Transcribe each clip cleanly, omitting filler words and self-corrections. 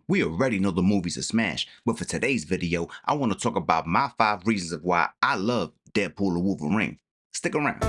We already know the movie's a smash, but for today's video, I want to talk about my 5 reasons of why I love Deadpool Wolverine. Stick around.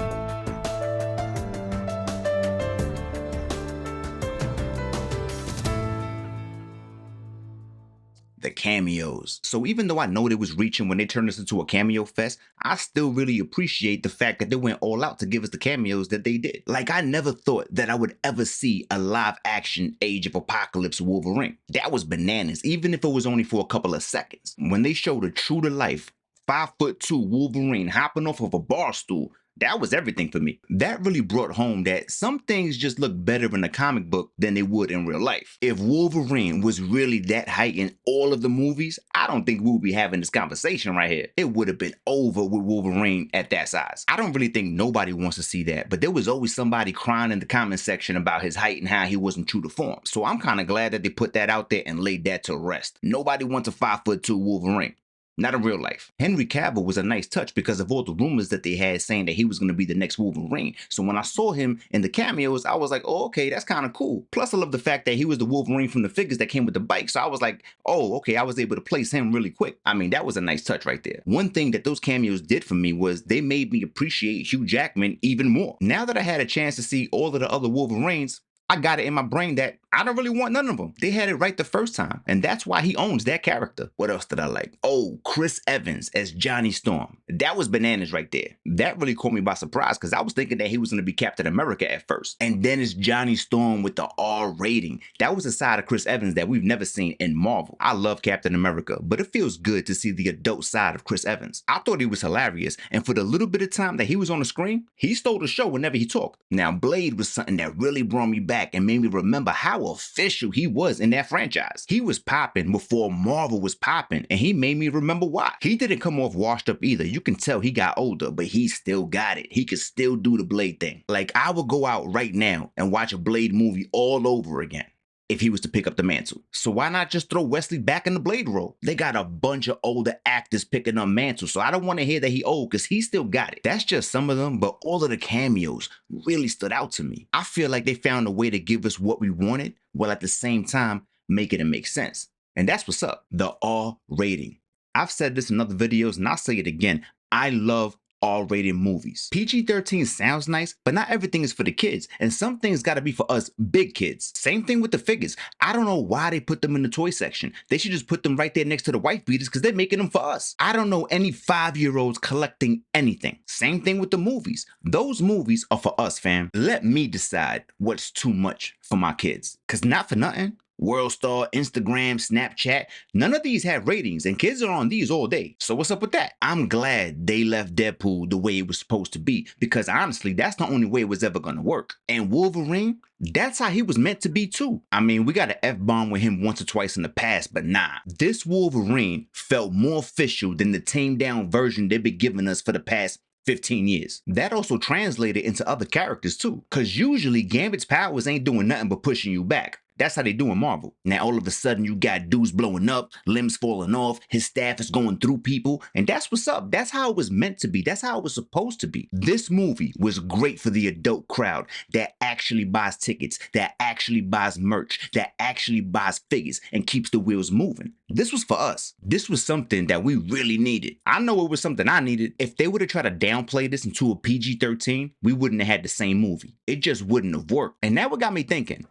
The cameos. So even though I know they was reaching when they turned this into a cameo fest, I still really appreciate the fact that they went all out to give us the cameos that they did. Like, I never thought that I would ever see a live action Age of Apocalypse Wolverine. That was bananas, even if it was only for a couple of seconds. When they showed a true to life 5'2" Wolverine hopping off of a bar stool, that was everything for me. That really brought home that some things just look better in a comic book than they would in real life. If Wolverine was really that height in all of the movies, I don't think we would be having this conversation right here. It would have been over with Wolverine at that size. I don't really think nobody wants to see that, but there was always somebody crying in the comment section about his height and how he wasn't true to form. So I'm kind of glad that they put that out there and laid that to rest. Nobody wants a 5'2" Wolverine. Not in real life. Henry Cavill was a nice touch because of all the rumors that they had saying that he was going to be the next Wolverine. So when I saw him in the cameos, I was like, oh, okay, that's kind of cool. Plus, I love the fact that he was the Wolverine from the figures that came with the bike. So I was like, oh, okay, I was able to place him really quick. I mean, that was a nice touch right there. One thing that those cameos did for me was they made me appreciate Hugh Jackman even more. Now that I had a chance to see all of the other Wolverines, I got it in my brain that I don't really want none of them. They had it right the first time, and that's why he owns that character. What else did I like? Oh, Chris Evans as Johnny Storm. That was bananas right there. That really caught me by surprise because I was thinking that he was going to be Captain America at first. And then it's Johnny Storm with the R rating. That was a side of Chris Evans that we've never seen in Marvel. I love Captain America, but it feels good to see the adult side of Chris Evans. I thought he was hilarious, and for the little bit of time that he was on the screen, he stole the show whenever he talked. Now, Blade was something that really brought me back and made me remember how official he was in that franchise. He was popping before Marvel was popping, and he made me remember why. He didn't come off washed up either. You can tell he got older, but he still got it. He could still do the Blade thing. Like, I would go out right now and watch a Blade movie all over again if he was to pick up the mantle. So why not just throw Wesley back in the Blade role? They got a bunch of older actors picking up mantles, so I don't want to hear that he old because he still got it. That's just some of them, but all of the cameos really stood out to me. I feel like they found a way to give us what we wanted, while at the same time making it make sense. And that's what's up, the R rating. I've said this in other videos and I'll say it again. I love R-rated movies. PG-13 sounds nice, but not everything is for the kids, and some things gotta be for us big kids. Same thing with the figures. I don't know why they put them in the toy section. They should just put them right there next to the wife beaters because they're making them for us. I don't know any 5-year-olds collecting anything. Same thing with the movies. Those movies are for us, fam. Let me decide what's too much for my kids. Cause not for nothing, WorldStar, Instagram, Snapchat, none of these have ratings and kids are on these all day. So what's up with that? I'm glad they left Deadpool the way it was supposed to be because honestly, that's the only way it was ever gonna work. And Wolverine, that's how he was meant to be too. I mean, we got an F-bomb with him once or twice in the past, but nah. This Wolverine felt more official than the tamed down version they've been giving us for the past 15 years. That also translated into other characters too, because usually Gambit's powers ain't doing nothing but pushing you back. That's how they do in Marvel. Now all of a sudden you got dudes blowing up, limbs falling off, his staff is going through people, and that's what's up. That's how it was meant to be. That's how it was supposed to be. This movie was great for the adult crowd that actually buys tickets, that actually buys merch, that actually buys figures and keeps the wheels moving. This was for us. This was something that we really needed. I know it was something I needed. If they would have tried to downplay this into a PG-13, we wouldn't have had the same movie. It just wouldn't have worked. And that what got me thinking,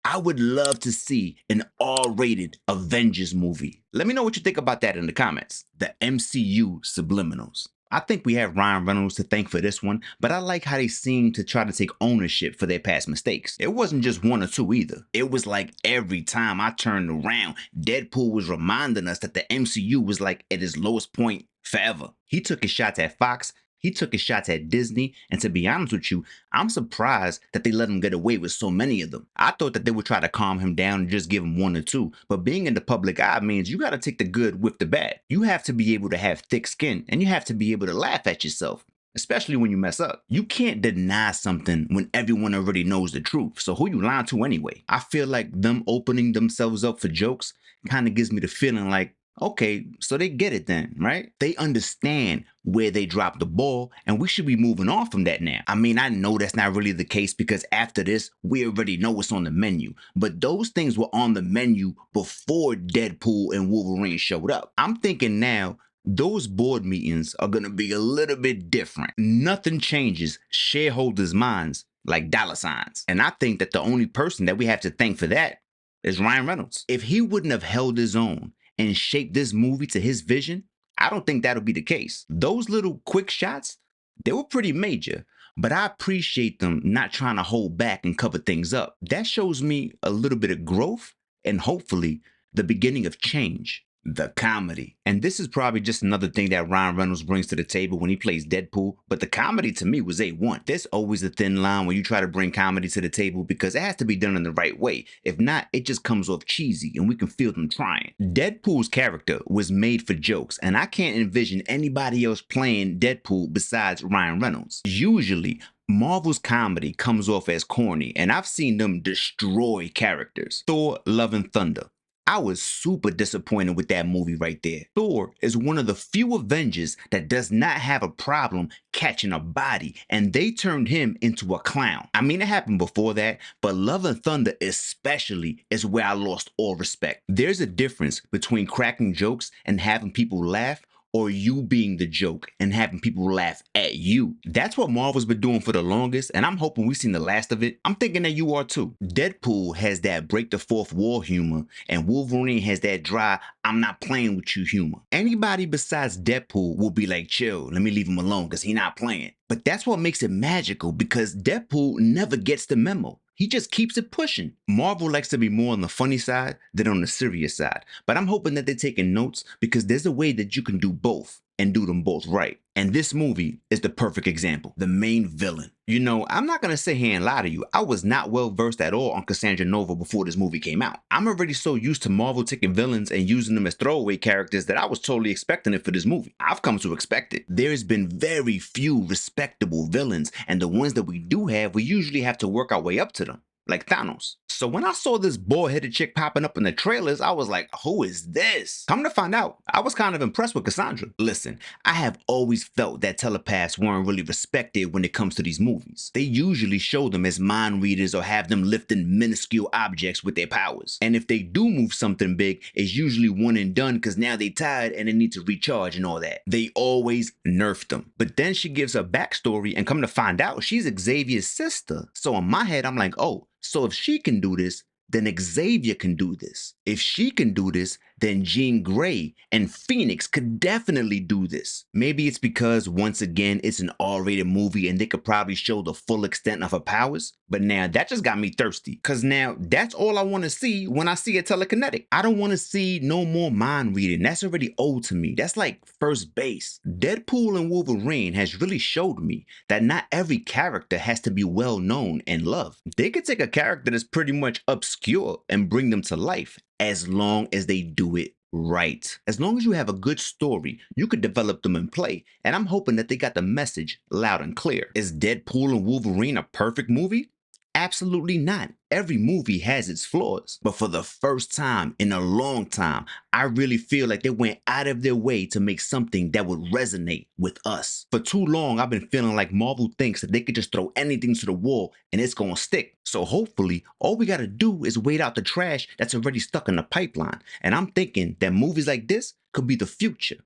I would love to see an R-rated Avengers movie. Let me know what you think about that in the comments. The MCU Subliminals. I think we have Ryan Reynolds to thank for this one, but I like how they seem to try to take ownership for their past mistakes. It wasn't just one or two either. It was like every time I turned around, Deadpool was reminding us that the MCU was like at its lowest point forever. He took his shots at Fox, he took his shots at Disney, and to be honest with you, I'm surprised that they let him get away with so many of them. I thought that they would try to calm him down and just give him one or two, but being in the public eye means you gotta take the good with the bad. You have to be able to have thick skin, and you have to be able to laugh at yourself, especially when you mess up. You can't deny something when everyone already knows the truth, so who you lying to anyway? I feel like them opening themselves up for jokes kind of gives me the feeling like Okay, so they get it then, right? They understand where they dropped the ball, and we should be moving on from that now. I mean, I know that's not really the case because after this, we already know what's on the menu. But those things were on the menu before Deadpool and Wolverine showed up. I'm thinking now, those board meetings are gonna be a little bit different. Nothing changes shareholders' minds like dollar signs. And I think that the only person that we have to thank for that is Ryan Reynolds. If he wouldn't have held his own and shape this movie to his vision, I don't think that'll be the case. Those little quick shots, they were pretty major, but I appreciate them not trying to hold back and cover things up. That shows me a little bit of growth and hopefully the beginning of change. The comedy. And this is probably just another thing that Ryan Reynolds brings to the table when he plays Deadpool, but the comedy to me was A1. There's always a thin line when you try to bring comedy to the table because it has to be done in the right way. If not, it just comes off cheesy and we can feel them trying. Deadpool's character was made for jokes, and I can't envision anybody else playing Deadpool besides Ryan Reynolds. Usually, Marvel's comedy comes off as corny, and I've seen them destroy characters. Thor: Love and Thunder. I was super disappointed with that movie right there. Thor is one of the few Avengers that does not have a problem catching a body, and they turned him into a clown. I mean, it happened before that, but Love and Thunder especially is where I lost all respect. There's a difference between cracking jokes and having people laugh, or you being the joke and having people laugh at you. That's what Marvel's been doing for the longest, and I'm hoping we've seen the last of it. I'm thinking that you are too. Deadpool has that break the fourth wall humor, and Wolverine has that dry, I'm not playing with you humor. Anybody besides Deadpool will be like, chill, let me leave him alone because he not playing. But that's what makes it magical because Deadpool never gets the memo. He just keeps it pushing. Marvel likes to be more on the funny side than on the serious side, but I'm hoping that they're taking notes because there's a way that you can do both and do them both right. And this movie is the perfect example. The main villain. You know, I'm not gonna sit here and lie to you. I was not well versed at all on Cassandra Nova before this movie came out. I'm already so used to Marvel taking villains and using them as throwaway characters that I was totally expecting it for this movie. I've come to expect it. There's been very few respectable villains, and the ones that we do have, we usually have to work our way up to them, like Thanos. So when I saw this bald-headed chick popping up in the trailers, I was like, who is this? Come to find out, I was kind of impressed with Cassandra. Listen, I have always felt that telepaths weren't really respected when it comes to these movies. They usually show them as mind readers or have them lifting minuscule objects with their powers. And if they do move something big, it's usually one and done because now they tired and they need to recharge and all that. They always nerf them. But then she gives her backstory and come to find out she's Xavier's sister. So in my head, I'm like, oh, so if she can do this, then Xavier can do this. If she can do this, then Jean Grey and Phoenix could definitely do this. Maybe it's because, once again, it's an R-rated movie and they could probably show the full extent of her powers. But now that just got me thirsty, because now that's all I want to see when I see a telekinetic. I don't want to see no more mind reading. That's already old to me. That's like first base. Deadpool and Wolverine has really showed me that not every character has to be well known and loved. They could take a character that's pretty much obscure and bring them to life, as long as they do it right. As long as you have a good story, you could develop them in play, and I'm hoping that they got the message loud and clear. Is Deadpool and Wolverine a perfect movie? Absolutely not. Every movie has its flaws, but for the first time in a long time, I really feel like they went out of their way to make something that would resonate with us. For too long, I've been feeling like Marvel thinks that they could just throw anything to the wall and it's gonna stick. So hopefully, all we gotta do is wait out the trash that's already stuck in the pipeline. And I'm thinking that movies like this could be the future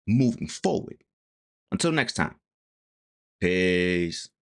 moving forward. Until next time, peace.